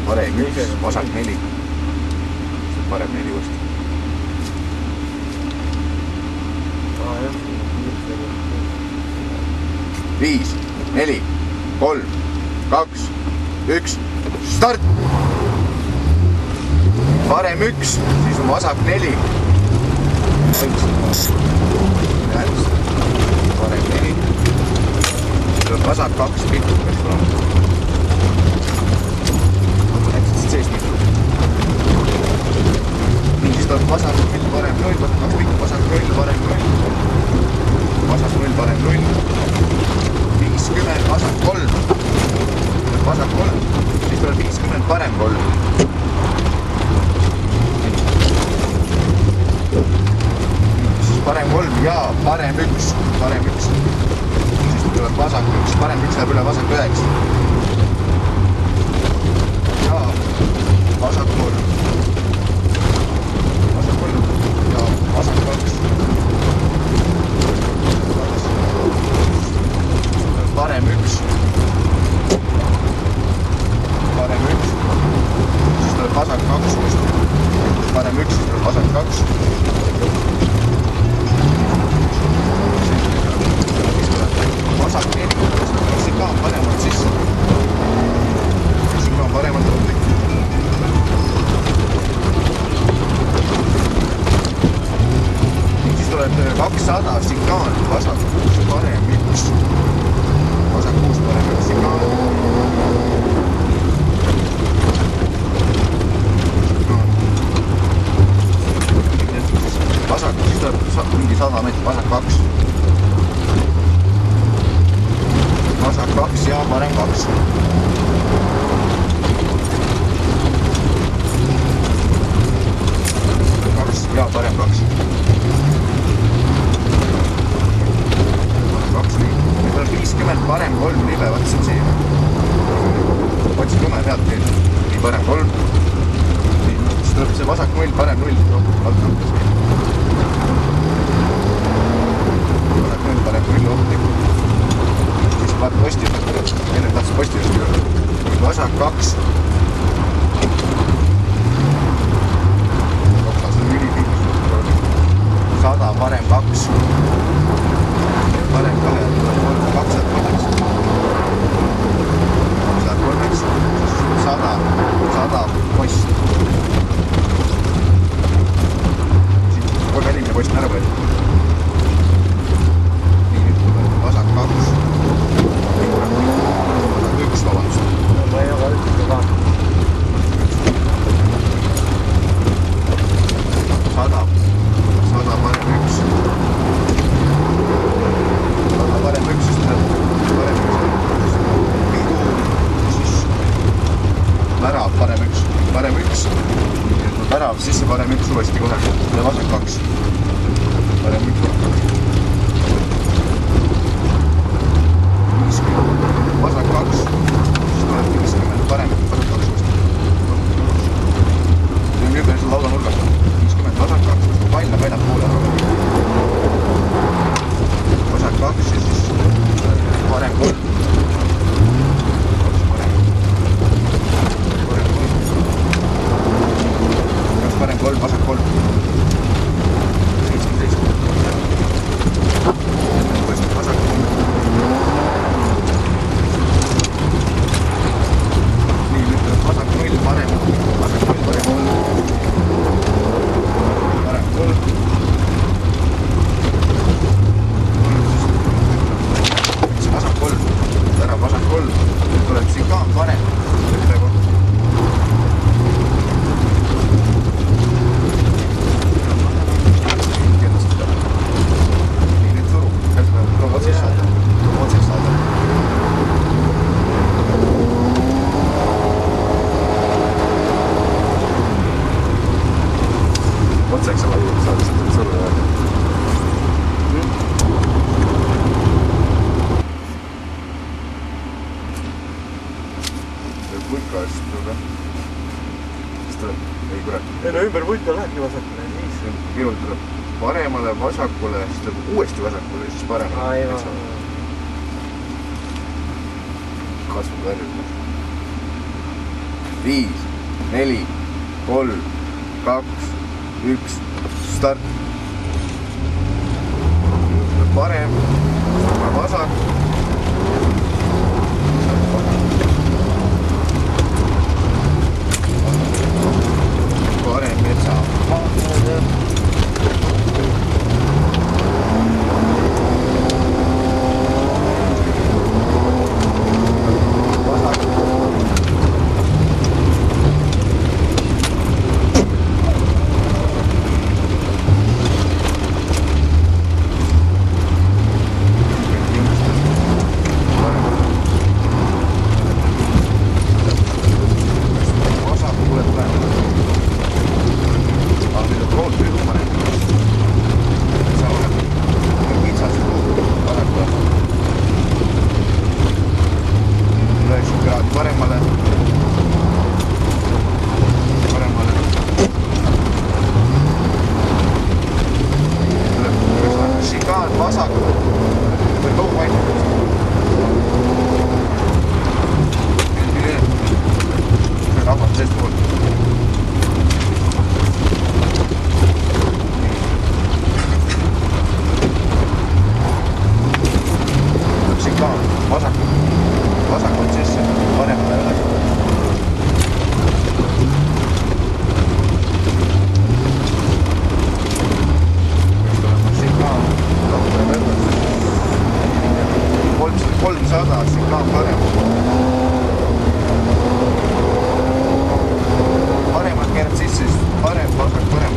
parem 1, vasak 4. Parem 4 uuesti. Viis, 4, 3, 2, 1, start! Parem 1, siis on vasak 4. Parem 4. Tuleb vasak 2 pilt peaks olema. Läksid sees mitu. Nii, siis tuleb vasak 0, parem 0, vasak 2 pilt, vasak 0, parem 0. Vasak 0, parem 0. 50, vasak 3. Vasak 3. Siis tuleb 50, parem 3. Siis parem 3 ja parem 1. Parem 1. Siis tuleb vasak 1. Parem 1 läheb üle vasak 9. Ja vasak 3. Vasak 3 ja vasak 2. Parem 1. Parem 1. Siis tuleb vasak 2. Parem 1, siis tuleb vasak 2. Vasak 4. Siin ka on paremalt sisse. Siin ka on paremalt lõplik. Siis tuleb 200 signaal. Vasak 6, parem 1. Vasak 6, parem 1 signaal. Vasak, siis tuleb mingi 100 meetrit, vasak 2. Vasak 2 ja parem 2. Ja parem 2. Parem 2 nii. Nüüd tuleb 50, parem 3 libe, vaat see on see. Otsid lume pealt teed. Nii, parem 3. Nii, siis tuleb see vasak 0, parem 0. Alt lõppes nii. Vasak 0, parem 0 ohtlik. Siis vaata posti. Enne tahtis posti just küll. Vasak 2. Sada, parem 2. Parem 2, tuleb 2 saad 3. Saad 3. 100 post. Siin kolme elimine post on ära võetud. Nii, nüüd tuleb vasak 2. Vasak 1, vabandust. Ma ei ole üldse ka. 100 parem 1. 100 parem 1, siis tuleb parem 1. Siis värav parem 1. Parem 1. Värav sisse parem 1 uuesti kohe. Ja vasak 2. Parem 1, vasak 2. 50. Vasak 2. Siis tuleb 50. Parem 2 uuesti. See on ümber seal lauda nurgas. 50. Vasak 2. Pall on väljad poole ära. Vasak 2 ja siis parem 3. Parem 3, vasak 3. 17. Vasak 3. Nii, nüüd tuleb vasak 0, parem. Vasak 0, parem 3. Parem 3. Vasak 3. Ära vasak 3. Nüüd tuleb siin ka parem. Otseks ala juurde saada, seda sõrme öelda. Võika eest tuleb, jah? Siis tuleb, ei kurat. Ei no ümber võika lähebki vasakule, niis. Kõigepealt tuleb paremale, vasakule, siis tuleb uuesti vasakule ja siis paremale. Aivan. Kasvab värvi. 5, 4, 3, 2, 1, start. Parem, vasak. Parem metsa. Vasakut sisse, paremale üles. Peaks tulema signaal, tuleb edasi. 300 signaal parem. Paremalt keerad sisse, siis parem, vasak, parem.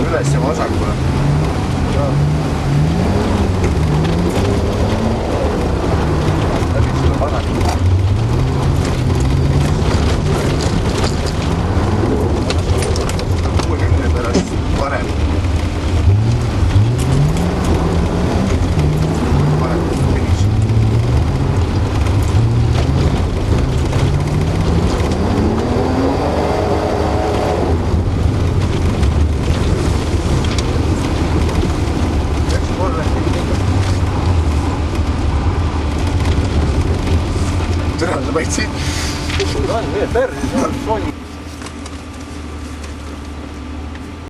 Üles ja vasakule. Läbi seda vasakule. 60 pärast parem. Parem finiš. Tere, sa võid siit. On, nii, perse, see on soni.